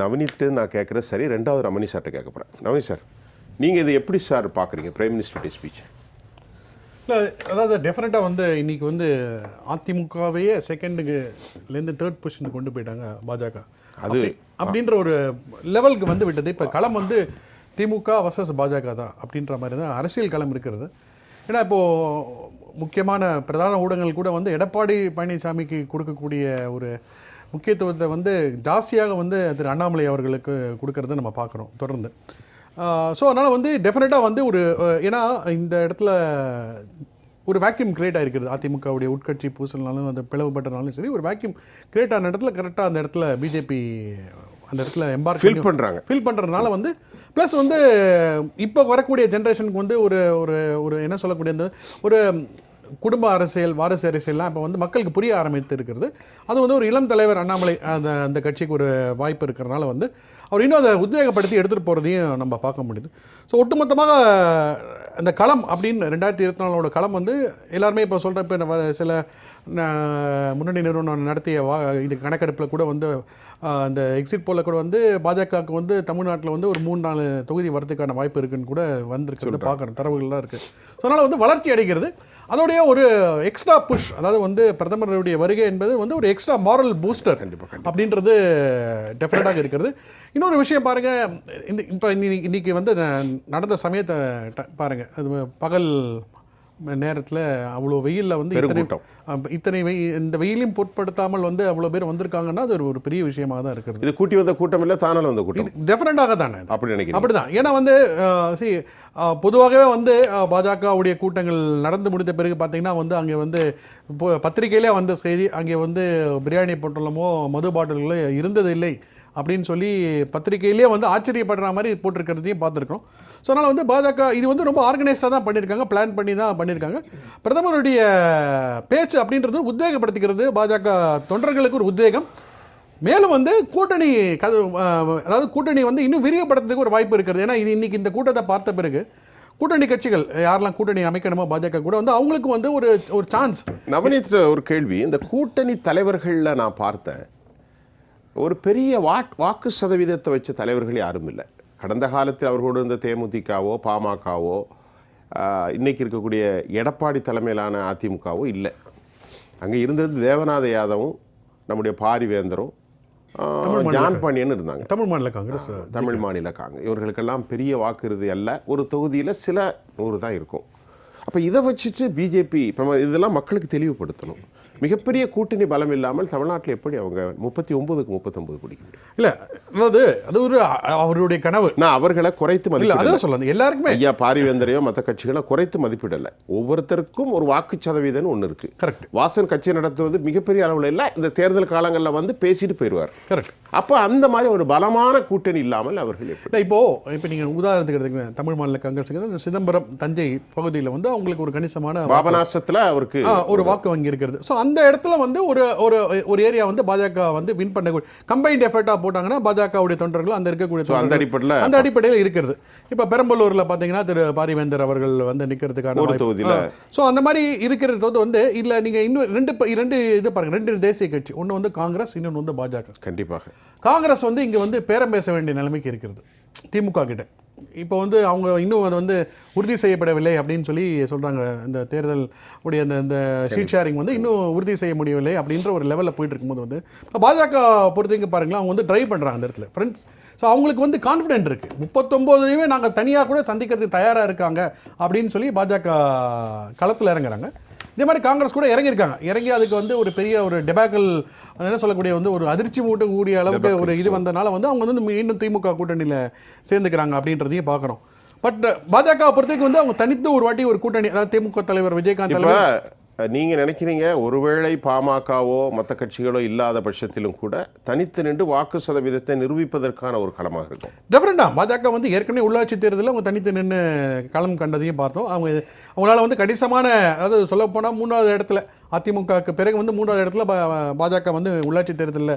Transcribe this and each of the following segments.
நவநீத் நான் கேட்குறேன் சரி, ரெண்டாவது ரமணி சார்ட்ட கேட்க போகிறேன். நவநீத் சார், நீங்கள் இதை எப்படி சார் பார்க்குறீங்க பிரைம் மினிஸ்டருடைய ஸ்பீச்? இல்லை, அதாவது டெஃபினட்டாக வந்து இன்றைக்கி வந்து அதிமுகவையே செகண்டுலேருந்து தேர்ட் பொசிஷனுக்கு கொண்டு போயிட்டாங்க பாஜக. அது அப்படின்ற ஒரு லெவலுக்கு வந்து விட்டது. இப்போ களம் வந்து திமுக வர்சஸ் பாஜக தான் அப்படின்ற மாதிரி தான் அரசியல் களம் இருக்கிறது. ஏன்னா இப்போது முக்கியமான பிரதான ஊடகங்கள் கூட வந்து எடப்பாடி பழனிசாமிக்கு கொடுக்கக்கூடிய ஒரு முக்கியத்துவத்தை வந்து ஜாஸ்தியாக வந்து திரு அண்ணாமலை அவர்களுக்கு கொடுக்கறத நம்ம பார்க்குறோம் தொடர்ந்து. ஸோ அதனால் வந்து டெஃபினட்டாக வந்து ஒரு ஏன்னா இந்த இடத்துல ஒரு வேக்யூம் கிரியேட் ஆகிருக்கிறது. அதிமுகவுடைய உட்கட்சி பூசல்னாலும் அந்த பிளவுபட்டனாலும் சரி, ஒரு வேக்யூம் கிரியேட் ஆன இடத்துல கரெக்டாக அந்த இடத்துல பிஜேபி அந்த இடத்துல ஃபில் பண்ணுறதுனால வந்து ப்ளஸ் வந்து இப்போ வரக்கூடிய ஜென்ரேஷனுக்கு வந்து ஒரு ஒரு ஒரு என்ன சொல்லக்கூடிய அந்த ஒரு குடும்ப அரசியல் வாரிசு அரசியல்லாம் இப்போ வந்து மக்களுக்கு புரிய ஆரம்பித்து இருக்கிறது. அது வந்து ஒரு இளம் தலைவர் அண்ணாமலை அந்த கட்சிக்கு ஒரு வாய்ப்பு இருக்கிறனால வந்து அவர் இன்னும் அதை உத்வேகப்படுத்தி எடுத்துகிட்டு போகிறதையும் நம்ம பார்க்க முடியுது. ஸோ ஒட்டுமொத்தமாக அந்த களம் அப்படின்னு 2024 களம் வந்து எல்லாருமே இப்போ சொல்கிற இப்போ சில முன்னணி நிறுவனம் நடத்திய இது கணக்கெடுப்பில் கூட வந்து அந்த எக்ஸிட் போல கூட வந்து பாஜகவுக்கு வந்து தமிழ்நாட்டில் வந்து ஒரு 3-4 தொகுதி வரதுக்கான வாய்ப்பு இருக்குன்னு கூட வந்திருக்கிறது பார்க்குறோம், தரவுகள்லாம் இருக்குது. ஸோ அதனால் வந்து வளர்ச்சி அடைகிறது. அதோடைய ஒரு எக்ஸ்ட்ரா புஷ், அதாவது வந்து பிரதமருடைய வருகை என்பது வந்து ஒரு எக்ஸ்ட்ரா மாரல் பூஸ்டர் அப்படின்றது டெஃபினட்டாக இருக்கிறது. இன்னொரு விஷயம் பாருங்கள், இப்போ இன்னைக்கு வந்து நடந்த சமயத்தை பாருங்கள். அது பகல் நேரத்தில் அவ்வளோ வெயிலில் வந்து இத்தனை இந்த வெயிலையும் பொருட்படுத்தாமல் வந்து அவ்வளோ பேர் வந்திருக்காங்கன்னா அது ஒரு பெரிய விஷயமாக தான் இருக்கிறது. இது கூட்டி வந்த கூட்டம் இல்லை, தானால வந்த கூட்டம் டெஃபினட்டாக தானே அப்படி நினைக்கிறேன். அப்படி தான். ஏன்னா வந்து பொதுவாகவே வந்து பாஜகவுடைய கூட்டங்கள் நடந்து முடித்த பிறகு பார்த்தீங்கன்னா வந்து அங்கே வந்து பத்திரிகையிலே வந்த செய்தி, அங்கே வந்து பிரியாணி பொட்டலமோ மது பாட்டில்களோ இருந்தது இல்லை அப்படின்னு சொல்லி பத்திரிகையிலே வந்து ஆச்சரியப்படுற மாதிரி போட்டிருக்கிறதையும் பார்த்துருக்கோம். ஸோ அதனால் வந்து பாஜக இது வந்து ரொம்ப ஆர்கனைஸ்டாக தான் பண்ணியிருக்காங்க, பிளான் பண்ணி தான் பண்ணியிருக்காங்க. பிரதமருடைய பேச்சு அப்படின்றது உத்வேகப்படுத்திக்கிறது பாஜக தொண்டர்களுக்கு ஒரு உத்வேகம். மேலும் வந்து கூட்டணி அதாவது கூட்டணி வந்து இன்னும் விரிவுபடுத்துறதுக்கு ஒரு வாய்ப்பு இருக்கிறது. ஏன்னா இது இன்றைக்கி இந்த கூட்டத்தை பார்த்த பிறகு கூட்டணி கட்சிகள் யாரெல்லாம் கூட்டணி அமைக்கணுமோ பாஜக கூட வந்து அவங்களுக்கு வந்து ஒரு சான்ஸ். நவநீத் ஒரு கேள்வி, இந்த கூட்டணி தலைவர்களில் நான் பார்த்தேன் ஒரு பெரிய வாக்கு சதவீதத்தை வச்ச தலைவர்கள் யாரும் இல்லை. கடந்த காலத்தில் அவர்களோடு இருந்த தேமுதிகவோ பாமகவோ இன்றைக்கி இருக்கக்கூடிய எடப்பாடி தலைமையிலான அதிமுகவோ இல்லை. அங்கே இருந்தது தேவநாத யாதவும் நம்முடைய பாரிவேந்தரும் ஜான் பாண்டியன் இருந்தாங்க. தமிழ் மாநில காங்கிரஸ் இவர்களுக்கெல்லாம் பெரிய வாக்குறுதி அல்ல, ஒரு தொகுதியில் சில 100 தான் இருக்கும். அப்போ இதை வச்சுட்டு பிஜேபி இப்போ இதெல்லாம் மக்களுக்கு தெளிவுபடுத்தணும். மிகப்பெரிய கூட்டணி பலம் இல்லாமல் தமிழ்நாட்டில் எப்படி அவங்க 39க்கு 39 பிடிக்க முடியும்? இல்லை, அதாவது அது ஒரு அவருடைய கனவு. நான் அவர்களை குறைத்து மதிப்பிடல, சொல்லணும் எல்லாருக்குமே ஐயா பாரிவேந்தரையோ மற்ற கட்சிகளை குறைத்து மதிப்பிடலை. ஒவ்வொருத்தருக்கும் ஒரு வாக்கு சதவீதம் ஒன்று இருக்குது. கரெக்ட். வாசன் கட்சி நடத்துவது மிகப்பெரிய அளவில் இல்லை, இந்த தேர்தல் காலங்களில் வந்து பேசிட்டு போயிடுவார். கரெக்ட். அப்போ அந்த மாதிரி ஒரு பலமான கூட்டணி இல்லாமல் அவர்கள் எப்படி? இப்போ நீங்கள் உதாரணத்துக்கு எடுத்துக்கங்க, தமிழ் மாநில காங்கிரஸுக்கு சிதம்பரம் தஞ்சை பகுதியில் வந்து அவங்களுக்கு ஒரு கணிசமான பாபநாசத்தில் அவருக்கு ஒரு வாக்கு வங்கி இருக்கிறது. ஸோ அந்த இடத்துல வந்து ஒரு ஏரியா வந்து பாஜக வந்து வின் பண்ணக்கூடிய கம்பைன்ட் எஃபர்ட்டாக போட்டாங்கன்னா பாஜகவுடைய தொண்டர்கள் அந்த இருக்கக்கூடிய அந்த அடிப்படையில் இருக்கிறது. இப்போ பெரம்பலூரில் பார்த்தீங்கன்னா திரு பாரிவேந்தர் அவர்கள் வந்து நிற்கிறதுக்கான தொகுதியில். ஸோ அந்த மாதிரி இருக்கிறது வந்து இல்லை, நீங்கள் இன்னும் ரெண்டு இது பாருங்கள், 2 தேசிய கட்சி, ஒன்று வந்து காங்கிரஸ், இன்னொன்று வந்து பாஜக. கண்டிப்பாக காங்கிரஸ் வந்து இங்கே வந்து பேரம் பேச வேண்டிய நிலைமைக்கு இருக்கிறது திமுக கிட்ட. இப்போ வந்து அவங்க இன்னும் அது வந்து உறுதி செய்யப்படவில்லை அப்படின்னு சொல்லி சொல்கிறாங்க. இந்த தேர்தல் உடைய அந்த ஷீட் ஷேரிங் வந்து இன்னும் உறுதி செய்ய முடியவில்லை அப்படின்ற ஒரு லெவலில் போயிட்டு இருக்கும்போது வந்து பாஜக பொறுத்தவரைக்கும் பாருங்களேன், அவங்க வந்து ட்ரைவ் பண்ணுறாங்க அந்த இடத்துல ஃப்ரெண்ட்ஸ். ஸோ அவங்களுக்கு வந்து கான்ஃபிடென்ட் இருக்குது, 39மே நாங்கள் தனியாக கூட சந்திக்கிறதுக்கு தயாராக இருக்காங்க அப்படின்னு சொல்லி பாஜக களத்தில் இறங்குறாங்க. இதே மாதிரி காங்கிரஸ் கூட இறங்கி அதுக்கு வந்து ஒரு பெரிய ஒரு டெபாக்கல் என்ன சொல்லக்கூடிய வந்து ஒரு அதிர்ச்சி மூட்டக்கூடிய அளவுக்கு ஒரு இது வந்தனால வந்து அவங்க வந்து மீண்டும் திமுக கூட்டணியில் சேர்ந்துக்கிறாங்க அப்படின்றதையும் பார்க்குறோம். பட் பாஜக பொறுத்தவரைக்கும் வந்து அவங்க தனித்து ஒரு வாட்டி ஒரு கூட்டணி, அதாவது திமுக தலைவர் விஜயகாந்த் தலைவர் நீங்கள் நினைக்கிறீங்க ஒருவேளை பாமகவோ மற்ற கட்சிகளோ இல்லாத பட்சத்திலும் கூட தனித்து நின்று வாக்கு சதவீதத்தை நிரூபிப்பதற்கான ஒரு களமாக இருக்கும். டெஃபினட்டாக பாஜக வந்து ஏற்கனவே உள்ளாட்சி தேர்தலில் அவங்க தனித்து நின்று களம் கண்டதையும் பார்த்தோம். அவங்களால வந்து கணிசமான, அதாவது சொல்லப்போனால் 3வது இடத்துல அதிமுகவுக்கு பிறகு வந்து 3வது இடத்துல பாஜக வந்து உள்ளாட்சி தேர்தலில்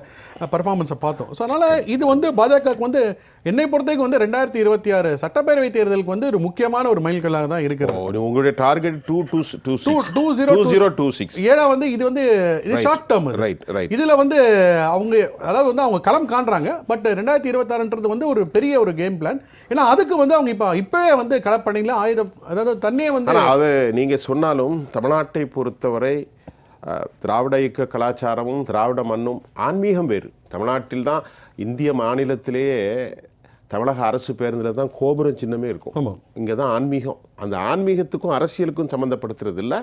பர்ஃபார்மன்ஸை பார்த்தோம். ஸோ அதனால் இது வந்து பாஜகவுக்கு வந்து என்னை பொறுத்தவரைக்கும் வந்து 2026 சட்டப்பேரவை தேர்தலுக்கு வந்து ஒரு முக்கியமான ஒரு மைல்கல்லாக தான் இருக்கிறது. உங்களுடைய டார்கெட் 2026 2026. ஏன்னா வந்து இது வந்து இது ஷார்ட் டேர்ம். ரைட். இதுல வந்து அவங்க அதாவது வந்து அவங்க களம் காண்றாங்க. பட் 2026ன்றது வந்து ஒரு பெரிய ஒரு கேம் பிளான். ஏன்னா அதுக்கு வந்து அவங்க இப்பவே வந்து களப்பணியில் ஆயுதம், அதாவது தண்ணியே வந்து அது நீங்க சொன்னாலும் தமிழ்நாட்டை பொறுத்தவரை திராவிட இயக்க கலாச்சாரமும் திராவிட மண்ணும் ஆன்மீகம் வேறு. தமிழ்நாட்டில் தான் இந்திய மாநிலத்திலேயே தமிழக அரசு பேருந்தில் தான் கோபுரம் சின்னமே இருக்கும். இங்கே தான் ஆன்மீகம். அந்த ஆன்மீகத்துக்கும் அரசியலுக்கும் சம்மந்தப்படுத்துறது இல்லை.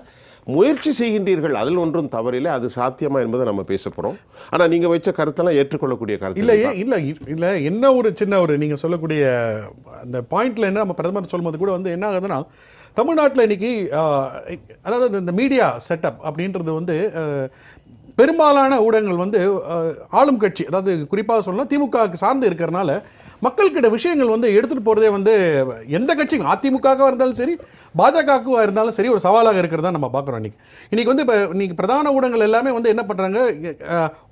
முயற்சி செய்கின்றீர்கள், அதில் ஒன்றும் தவறில்லை. அது சாத்தியமா என்பதை நம்ம பேச போகிறோம். ஆனால் நீங்கள் வச்ச கருத்தெல்லாம் ஏற்றுக்கொள்ளக்கூடிய கருத்து இல்லை. என்ன ஒரு சின்ன ஒரு நீங்கள் சொல்லக்கூடிய அந்த பாயிண்ட்ல என்ன நம்ம பிரதமர் சொல்லும்போது கூட வந்து என்ன ஆகுதுன்னா, தமிழ்நாட்டில் இன்னைக்கு அதாவது இந்த மீடியா செட்டப் அப்படின்றது வந்து பெரும்பாலான ஊடகங்கள் வந்து ஆளும் கட்சி, அதாவது குறிப்பாக சொல்லலாம் திமுகவுக்கு சார்ந்து இருக்கிறனால மக்கள்கிட்ட விஷயங்கள் வந்து எடுத்துகிட்டு போகிறதே வந்து எந்த கட்சிக்கும், அதிமுகவாக இருந்தாலும் சரி பாஜகவாக இருந்தாலும் சரி, ஒரு சவாலாக இருக்கிறதா நம்ம பார்க்குறோம். இன்றைக்கி வந்து இப்போ இன்றைக்கி பிரதான ஊடகங்கள் எல்லாமே வந்து என்ன பண்ணுறாங்க,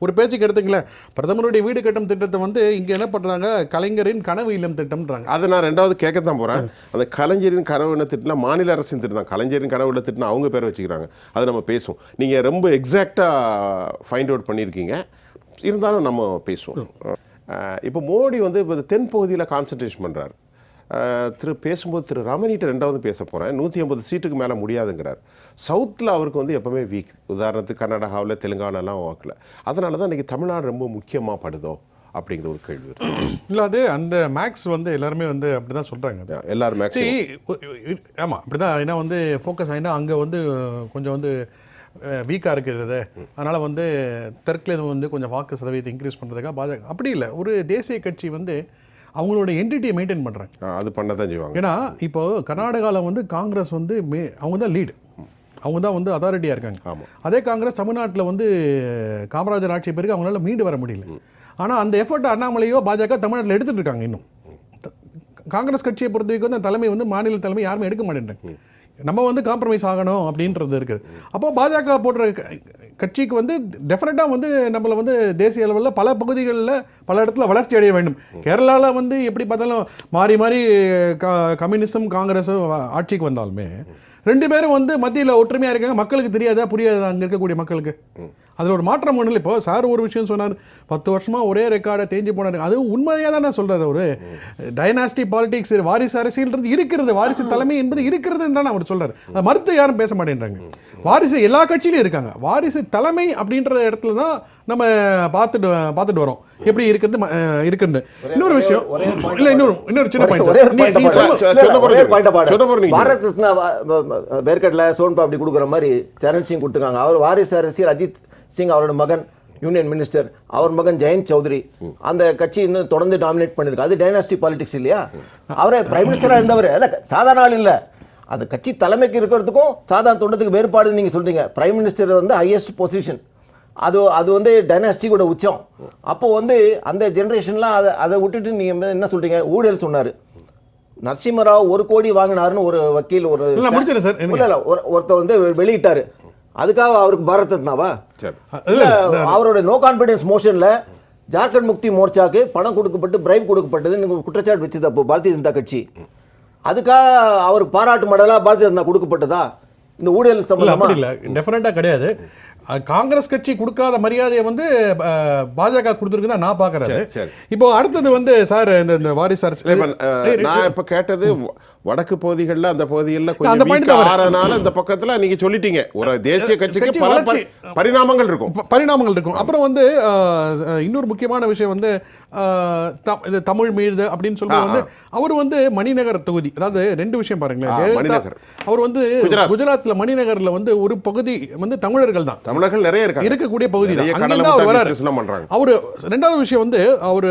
ஒரு பேச்சுக்கு எடுத்துங்களேன், பிரதமருடைய வீடு கட்டும் திட்டத்தை வந்து இங்கே என்ன பண்ணுறாங்க, கலைஞரின் கனவு இல்லம் திட்டம்ன்றாங்க. அதை நான் ரெண்டாவது கேட்கத்தான் போகிறேன். அந்த கலைஞரின் கனவு இல்ல திட்டம் மாநில அரசின் திட்டம் தான். கலைஞரின் கனவு இல்ல திட்டம் அவங்க பேரை வச்சுக்கிறாங்க. அதை நம்ம பேசுவோம். நீங்கள் ரொம்ப எக்ஸாக்டாக ஃபைண்ட் அவுட் பண்ணியிருக்கீங்க, இருந்தாலும் நம்ம பேசுவோம். இப்போ மோடி வந்து இப்போ தென் பகுதியில் கான்சன்ட்ரேஷன் பண்ணுறாரு. பேசும்போது திரு ரமணிகிட்ட ரெண்டாவது பேச போகிறேன். 150 சீட்டுக்கு மேலே முடியாதுங்கிறார். சவுத்தில் அவருக்கு வந்து எப்போவுமே வீக். உதாரணத்துக்கு கர்நாடகாவில் தெலுங்கானாலாம் வாக்கில். அதனால தான் இன்றைக்கி தமிழ்நாடு ரொம்ப முக்கியமாக படுதோ அப்படிங்கிற ஒரு கேள்வி இல்லை. அது அந்த மேக்ஸ் வந்து எல்லாருமே வந்து அப்படி தான் சொல்கிறாங்க. எல்லாரும் மேக்ஸ் ஆமாம் அப்படி தான். ஏன்னா வந்து ஃபோக்கஸ் ஆகினா அங்கே வந்து கொஞ்சம் வந்து வீக்காக இருக்கிறது, அதனால் வந்து தெற்கில் வந்து கொஞ்சம் வாக்கு சதவீதத்தை இன்க்ரீஸ் பண்ணுறதுக்காக பாஜக அப்படி இல்லை. ஒரு தேசிய கட்சி வந்து அவங்களோட என்டிட்டியை மெயின்டைன் பண்ணுறாங்க. அது பண்ண தான் செய்வாங்க. ஏன்னா இப்போது கர்நாடகாவில் வந்து காங்கிரஸ் வந்து அவங்க தான் லீடு, அவங்க தான் வந்து அதாரிட்டியாக இருக்காங்க. அதே காங்கிரஸ் தமிழ்நாட்டில் வந்து காமராஜர் ஆட்சி பிறகு அவங்களால மீண்டு வர முடியல. ஆனால் அந்த எஃபர்ட் அண்ணாமலையோ பாஜக தமிழ்நாட்டில் எடுத்துகிட்டு இருக்காங்க. இன்னும் காங்கிரஸ் கட்சியை பொறுத்த வரைக்கும் அந்த தலைமை வந்து மாநில தலைமை யாருமே எடுக்க மாட்டேன்றாங்க. நம்ம வந்து காம்ப்ரமைஸ் ஆகணும் அப்படின்றது இருக்குது. அப்போ பாஜக போடுற கட்சிக்கு வந்து டெஃபினட்டாக வந்து நம்மளை வந்து தேசிய அளவில் பல பகுதிகளில் பல இடத்துல வளர்ச்சி அடைய வேண்டும். கேரளாவில் வந்து எப்படி பார்த்தாலும் மாறி மாறி கம்யூனிசம் காங்கிரஸும் ஆட்சிக்கு வந்தாலுமே ரெண்டு பேரும் வந்து மத்தியில் ஒற்றுமையாக இருக்காங்க. மக்களுக்கு தெரியாதா புரியாதா அங்கே இருக்கக்கூடிய மக்களுக்கு? அதில் ஒரு மாற்றம் ஒன்றும் இல்லை. இப்போ சார் ஒரு விஷயம் சொன்னார், 10 வருஷமாக ஒரே ரெக்கார்டை தேஞ்சு போனார். அதுவும் உண்மையாக தான் நான் சொல்கிறார். ஒரு டைனாஸ்டி பாலிடிக்ஸ், வாரிசு அரசியல்ன்றது இருக்கிறது, வாரிசு தலைமை என்பது இருக்கிறதுன்னு அவர் சொல்கிறார். அதை மறுத்து யாரும் பேச மாட்டேன்றாங்க. வாரிசு எல்லா கட்சியிலும் இருக்காங்க. வாரிசு தலைமை அப்படின்ற இடத்துல தான் நம்ம பார்த்துட்டு வரோம் எப்படி இருக்குது. இன்னொரு விஷயம் இல்லை, இன்னொரு சின்ன பாயிண்ட். வேர்க்கடலை சோன்பா அப்படி கொடுக்குற மாதிரி சரண் சிங் கொடுத்துருக்காங்க. அவர் வாரிசு அரசியல் அஜித் சிங் அவரோட மகன் யூனியன் மினிஸ்டர், அவர் மகன் ஜெயந்த் சௌத்ரி அந்த கட்சி இன்னும் தொடர்ந்து டாமினேட் பண்ணிருக்கு. அது டைனாஸ்டி பாலிடிக்ஸ் இல்லையா? அவரே பிரைம் மினிஸ்டராக இருந்தவர் இல்லை, சாதாரண ஆள் இல்லை. அந்த கட்சி தலைமைக்கு இருக்கிறதுக்கும் சாதாரண தொண்டத்துக்கு வேறுபாடு நீங்கள் சொல்றீங்க. பிரைம் மினிஸ்டர் வந்து ஹையஸ்ட் பொசிஷன், அது வந்து டைனாஸ்டியோட உச்சம். அப்போ வந்து அந்த ஜென்ரேஷன்லாம் அதை விட்டுட்டு நீங்கள் என்ன சொல்றீங்க? ஊழல் சொன்னார். நரசிம்மராவ் 1 கோடி வாங்கினாருன்னு ஒரு வக்கீல் ஒருத்தர் வந்து வெளியிட்டாரு. அதுக்காக அவருக்கு பாரத் ரத்னாவா? அவரோட நோ கான்ஃபிடன்ஸ் மோஷன்ல ஜார்க்கண்ட் முக்தி மோர்ச்சாக்கு பணம் கொடுக்கப்பட்டு பிரைப் கொடுக்கப்பட்டது குற்றச்சாட்டு வச்சது அப்போ பாரதிய ஜனதா கட்சி. அதுக்காக அவருக்கு பாராட்டு மடலா பாரதிய ஜனதா கொடுக்கப்பட்டதா? இந்த ஊழல் சம்பந்தமா இல்ல, டெஃபினட்டா கிடையாது. காங்கிரஸ் கட்சி கொடுக்காத மரியாதையை வந்து பாஜக கொடுத்துருக்கு தான் நான் பார்க்கறது. இப்போ அடுத்தது வந்து சார் இந்த வாரிசு அரசியல் நான் இப்ப கேட்டது வடக்கு பகுதிகளில் அந்த பகுதிகளில் கொஞ்சம் ஆறனால அந்த பக்கத்துல நீங்க சொல்லிட்டீங்க ஒரு தேசிய கட்சிக்கு பல பரிணாமங்கள் இருக்கும். அப்புறம் வந்து இன்னொரு முக்கியமான விஷயம் வந்து தமிழ் மீது அப்படின்னு சொல்றது வந்து அவர் வந்து மணிநகர் தொகுதி, அதாவது 2 விஷயம் பாருங்களேன். அவர் வந்து குஜராத்ல மணிநகர்ல வந்து ஒரு பகுதி வந்து தமிழர்கள் தான், தமிழர்கள் நிறைய இருக்கக்கூடிய பகுதி தான். அங்கிருந்து அவர் வராரு. அவரு 2வது விஷயம் வந்து அவரு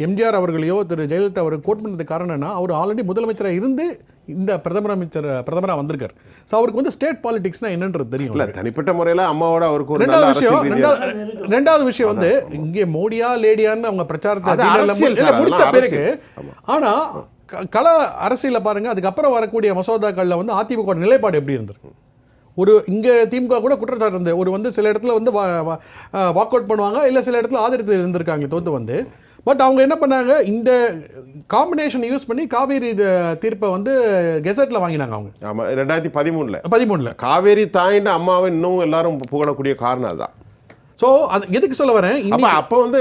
எம்ஜிஆர் அவர்களையோ திரு ஜெயலலிதா அவர் கோட் பண்ணதுக்கு காரணம் என்ன, அவர் ஆல்ரெடி முதலமைச்சராக இருந்து இந்த பிரதமராக வந்திருக்கார். ஸோ அவருக்கு வந்து ஸ்டேட் பாலிடிக்ஸ்னா என்னன்றது தெரியும். இல்லை, தனிப்பட்ட முறையில் அம்மாவோட அவருக்கு ஒரு ரெண்டாவது விஷயம் வந்து இங்கே மோடியா லேடியான்னு அவங்க பிரச்சாரத்தை முடித்த பிறகு, ஆனால் கள அரசியலில் பாருங்க அதுக்கப்புறம் வரக்கூடிய மசோதாக்களில் வந்து அதிமுக நிலைப்பாடு எப்படி இருந்திருக்கு? ஒரு இங்கே திமுக கூட குற்றச்சாட்டு இருந்தது, ஒரு வந்து சில இடத்துல வந்து வாக் அவுட் பண்ணுவாங்க, இல்லை சில இடத்துல ஆதரித்து இருந்திருக்காங்க தோத்து வந்து. பட் அவங்க என்ன பண்ணாங்க, இந்த காம்பினேஷன் யூஸ் பண்ணி காவேரி தீர்ப்பை வந்து கெசட்டில் வாங்கினாங்க அவங்க. ஆமாம், 2013 காவேரி தாயின்னு அம்மாவை இன்னும் எல்லாரும் புகழக்கூடிய காரணம் அதுதான். ஸோ அது எதுக்கு சொல்ல வரேன், அப்போ வந்து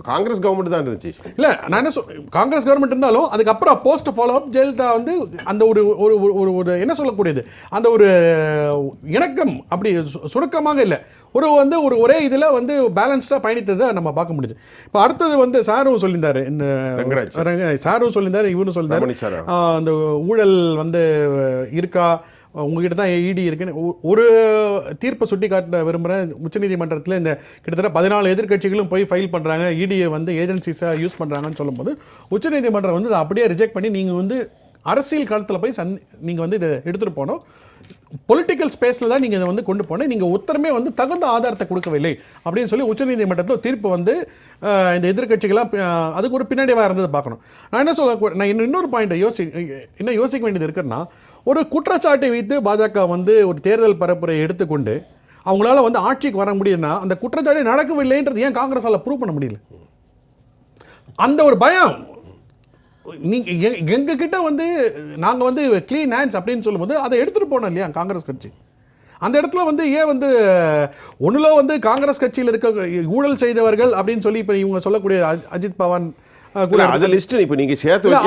காங்கிரஸ் கவர்மெண்ட் தான் இருந்துச்சு. இல்லை நான் என்ன காங்கிரஸ் கவர்மெண்ட் இருந்தாலும் அதுக்கப்புறம் போஸ்ட் ஃபாலோ அப் ஜெயலலிதா வந்து அந்த ஒரு ஒரு என்ன சொல்லக்கூடியது, அந்த ஒரு இணக்கம் அப்படி சுருக்கமாக இல்லை, வந்து ஒரே இதில் வந்து பேலன்ஸ்டாக பயணித்ததை நம்ம பார்க்க முடியுது. இப்போ அடுத்தது வந்து சாரும் சொல்லியிருந்தாரு, இந்த சாரும் சொல்லியிருந்தாரு, இவனும் சொல்லியிருந்தாரு, அந்த ஊழல் வந்து இருக்கா உங்ககிட்ட தான் இடி இருக்குன்னு ஒரு தீர்ப்பை சுட்டி காட்ட விரும்புகிறேன். உச்சநீதிமன்றத்தில் இந்த கிட்டத்தட்ட 14 எதிர்க்கட்சிகளும் போய் ஃபைல் பண்ணுறாங்க, இடியை வந்து ஏஜென்சிஸாக யூஸ் பண்ணுறாங்கன்னு சொல்லும்போது உச்சநீதிமன்றம் வந்து அதை அப்படியே ரிஜெக்ட் பண்ணி நீங்கள் வந்து அரசியல் காலத்தில் போய் நீங்கள் வந்து இதை எடுத்துகிட்டு போனோம், பொலிட்டிக்கல் ஸ்பேஸில் தான் நீங்கள் இதை வந்து கொண்டு போனேன், நீங்கள் உத்தரமே வந்து தகுந்த ஆதாரத்தை கொடுக்கவில்லை அப்படின்னு சொல்லி உச்சநீதிமன்றத்தில் தீர்ப்பு வந்து இந்த எதிர்க்கட்சிகளாம் அதுக்கு ஒரு பின்னாடியாக இருந்தது பார்க்கணும். நான் என்ன நான் இன்னொரு பாயிண்ட் யோசிக்க வேண்டியது இருக்குன்னா, ஒரு குற்றச்சாட்டை வைத்து பாஜக வந்து ஒரு தேர்தல் பரப்புரையை எடுத்துக்கொண்டு அவங்களால வந்து ஆட்சிக்கு வர முடியுதுன்னா அந்த குற்றச்சாட்டை நடக்கவில்லைன்றது ஏன் காங்கிரஸால் ப்ரூவ் பண்ண முடியல? அந்த ஒரு பயம் நீங்கள் எங்ககிட்ட வந்து நாங்கள் வந்து க்ளீன் ஹேண்ட்ஸ் அப்படின்னு சொல்லும்போது அதை எடுத்துகிட்டு போனோம் இல்லையா காங்கிரஸ் கட்சி. அந்த இடத்துல வந்து ஏன் வந்து ஒன்றுல வந்து காங்கிரஸ் கட்சியில் இருக்க ஊழல் செய்தவர்கள் அப்படின்னு சொல்லி இப்போ இவங்க சொல்லக்கூடிய அஜித் பவார் கூட அது லிஸ்ட் இப்போ நீங்கள் சேர்த்து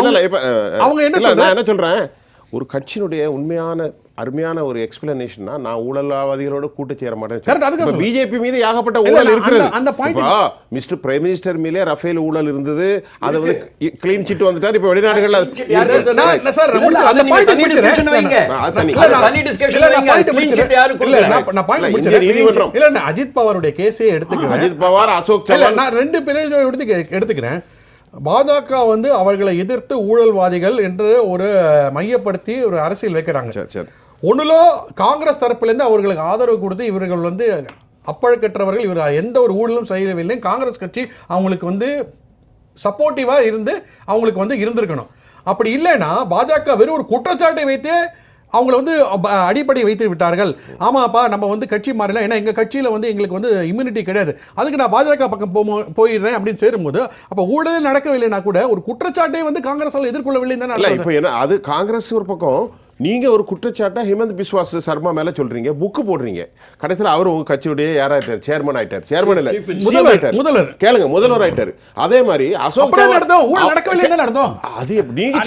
அவங்க என்ன சொல்கிறேன், ஒரு கட்சியினுடைய உண்மையான அருமையான ஒரு எக்ஸ்பிளனேஷன்னா, நான் ஊழல்வாதிகளோட கூட்டு சேர மாட்டேன். பிஜேபி மீது ஏகப்பட்ட ஊழல் இருக்கிறது. அந்த பாயிண்ட் மிஸ்டர் பிரைம் மினிஸ்டர் மீது ரஃபேல் ஊழல் இருந்தது, அது வந்து க்ளீன் சிட் வந்துட்டார். இப்போ வெளிநாடுகள் அஜித் பவாருடைய கேஸே எடுத்துக்கிறேன், அஜித் பவார், அசோக் சவான், நான் 2 பேரையும் எடுத்துக்கிறேன். பாஜக வந்து அவர்களை எதிர்த்து ஊழல்வாதிகள் என்று ஒரு மையப்படுத்தி ஒரு அரசியல் வைக்கிறாங்க. ஒண்ணுலோ காங்கிரஸ் தரப்பிலிருந்து அவர்களுக்கு ஆதரவு கொடுத்து இவர்கள் வந்து அப்பழுக்கற்றவர்கள், இவர் எந்த ஒரு ஊழலும் செய்யவில்லை, காங்கிரஸ் கட்சி அவங்களுக்கு வந்து சப்போர்ட்டிவா இருந்து அவங்களுக்கு வந்து இருந்திருக்கணும். அப்படி இல்லைன்னா பாஜக வெறும் ஒரு குற்றச்சாட்டை வைத்தே அவங்கள வந்து அடிப்படை வைத்து விட்டார்கள். ஆமாப்பா நம்ம வந்து கட்சி மாறலாம், ஏன்னா எங்கள் கட்சியில் வந்து எங்களுக்கு வந்து இம்யூனிட்டி கிடையாது, அதுக்கு நான் பாஜக பக்கம் போயிடுறேன் அப்படின்னு சேரும்போது அப்போ ஊழல் நடக்கவில்லைன்னா கூட ஒரு குற்றச்சாட்டை வந்து காங்கிரஸால் எதிர்கொள்ளவில்லை தானே. இப்போ என்ன அது காங்கிரஸ் ஒரு பக்கம், நீங்க ஒரு குற்றச்சாட்டா ஹிமந்த் பிஸ்வாஸ் சர்மா மேல சொல்றீங்க, புக்கு போடுறீங்க, கடைசியில் அவர் உங்க கட்சியுடைய யாராயிட்டார், சேர்மன் ஆயிட்டார், சேர்மன் இல்ல முதல்வர், கேளுங்க முதல்வர் ஆயிட்டாரு. அதே மாதிரி அசோக் அது நீங்க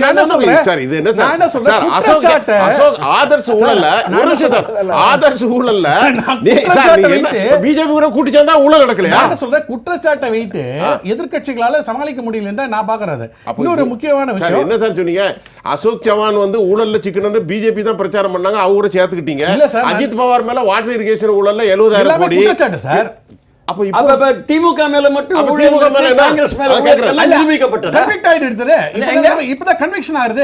சார், இது என்ன சார் அசோக் ஆதர்ஸ் ஊழல்ல ஆதர்ஸ் ஊழல்ல பிஜேபி கூட கூட்டி சேர்ந்தா ஊழல் நடக்கலையா? சொல்ற குற்றச்சாட்டை வைத்து எதிர்க்கட்சிகளால சமாளிக்க முடியல நான் பாக்குறது. இன்னொரு முக்கியமான விஷயம் என்ன சார் சொன்னீங்க, அசோக் சவான் வந்து ஊழல்ல சிக்கன பிஜேபி தான் பிரச்சாரம் பண்ணாங்க, அவங்க சேர்த்துக்கிட்டீங்க. அஜித் பவார் மேல வாட்டர் இரிகேஷன் ஊழல்ல 70,000 கோடி. அப்ப திமுக மேல மட்டும் காங்கிரஸ் மேல எல்லாம் நிரூபிக்கப்பட்டது. கன்விக்ட் ஆயிடுது. இப்பதான் கன்விக்ஷன் ஆகுது.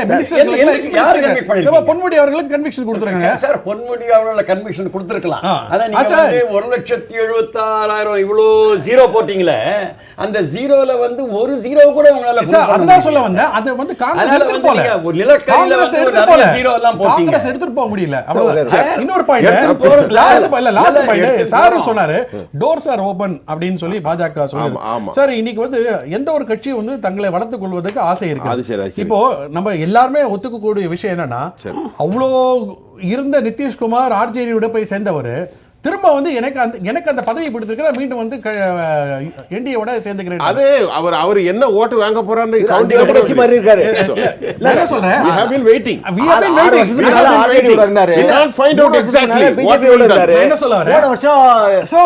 பொன்முடி அவர்களுக்கு கன்விக்ஷன் கொடுத்துருக்காங்க சார். பொன்முடி அவர்கள கன்விக்ஷன் கொடுத்திருக்கலாம். அத நீங்க 1,76,000 இவ்வளோ ஜீரோ போட்டீங்களே, அந்த ஜீரோல வந்து ஒரு ஜீரோ கூட உங்களால அதுதான் சொல்ல வந்தேன். அது வந்து காங்கிரஸ் எடுத்துட்டு போல, ஒரு நிலக்கரியில வந்து ஜீரோ எல்லாம் போட்டீங்க, காங்கிரஸ் எடுத்துட்டு போக முடியல. அவ்வளவுதான். இன்னொரு பாயிண்ட் லாஸ்ட் பாயிண்ட் சார் சொன்னாரு, டோர்ஸ் ஆர் ஓபன் அப்படின்னு சொல்லி பாஜக சொல்லுது. சார் இன்னைக்கு வந்து எந்த ஒரு கட்சியும் வந்து தங்களை வளர்த்துக் கொள்வதற்கு ஆசை இருக்கு. இப்போ நம்ம எல்லாருமே ஒத்துக்கக்கூடிய விஷயம் என்னன்னா, அவ்வளோ இருந்த நிதிஷ்குமார் ஆர்ஜேடியோட போய் சேர்ந்தவர் திரும்ப வந்து எனக்கு அந்த பதவி பிடிச்சிருக்கிற மீண்டும் வந்து என்டிஏவோட சேர்ந்துக்கிறேன். அது அவர் என்ன ஓட்டு வாங்க போறான்னு கட்சி மாதிரி இருக்காரு. நான் சொல்றேன், we have been waiting. We have been waiting. ஆர்ஜேடியோட இருந்தாரு. We can't find out exactly what பிஜேபியோட இருந்தாரு. என்ன சொல்ல வரேன், போன வருஷம்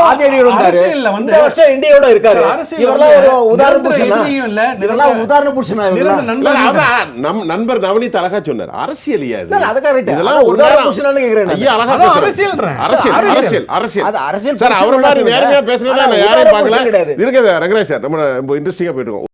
ஆர்ஜேடியோட இருந்தாரு, இந்த வருஷம் என்டிஏவோட இருக்காரு. இவரெல்லாம் ஒரு உதாரண புருஷனா இல்ல? இதெல்லாம் உதாரண புருஷனா? நம்ம நண்பர் நவநீத் அழகா சொன்னார், அரசியல் இது. இல்ல அது கரெக்ட். இதெல்லாம் உதாரண புருஷனான்னு கேக்குறேன். ஐயா அழகா அரசியல்ன்றேன். அரசியல் அரசியல் சார், அவரை மாதிரி நேர்மையா பேசுறதா நான் யாரையும் பார்க்கல. இருக்குது ரங்கராஜ் சார், நம்ம இன்ட்ரெஸ்டிங்கா போயிட்டு இருக்கோம்.